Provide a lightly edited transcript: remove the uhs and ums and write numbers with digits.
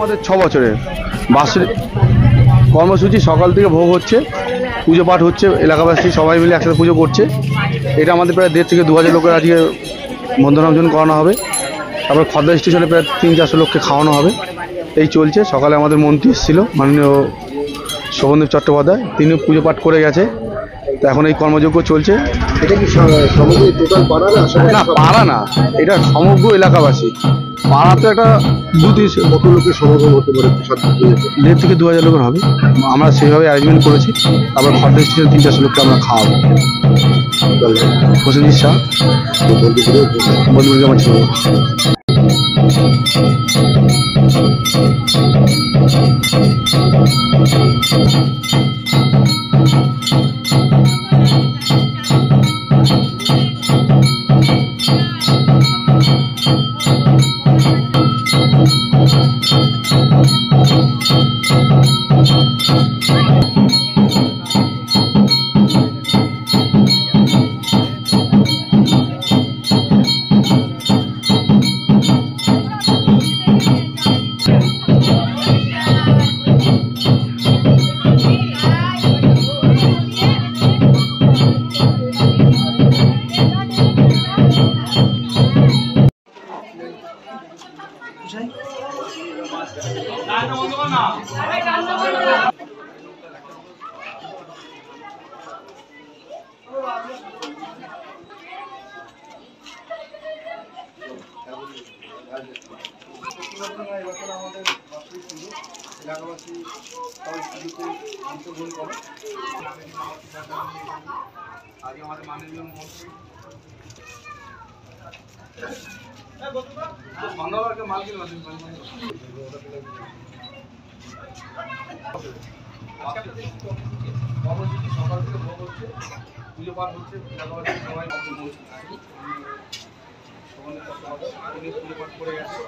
আমাদের 6 বছরের বাৎসরিক কর্মসূচি। সকাল থেকে ভোগ হচ্ছে, পুজো পাঠ হচ্ছে, এলাকাবাসী সবাই মিলে একসাথে পুজো করছে। এটা আমাদের প্রায় 1,500 থেকে 2,000 লোকের আজকে বন্ধনার্জন করানো হবে। তারপর খদ্দা স্টেশনে প্রায় 300-400 লোককে খাওয়ানো হবে। এই চলছে। সকালে আমাদের মন্ত্রী এসেছিল, মাননীয় শোভনদেব চট্টোপাধ্যায়, তিনি পুজো পাঠ করে গেছে। তো এখন এই কর্মযজ্ঞ চলছে। এটা কি সমগ্র টোটাল পাড়া না? পাড়া না, এটা সমগ্র এলাকাবাসী। পাড়া তো একটা 2-300 কত লোকের সমাগম হতে পারে? 1,500 থেকে 2,000 লোকের হবে। আমরা সেইভাবে অ্যারেঞ্জমেন্ট করেছি। তারপর খদ্দা স্টেশনে 300-400 লোককে আমরা খাওয়াবো। প্রসেনজিৎ শাহ, বন্ধুগুলো আমার ছিল। এলাকাবাসী সবাই পুজোতে অংশগ্রহণ করে। আজকে আমাদের মাননীয় মন্ত্রী কর্মসূচি সকাল থেকে ভোগ হচ্ছে, পুজো পাঠ হচ্ছে, এলাকাবাসী সবাই পুজো পাঠ করে গেছে।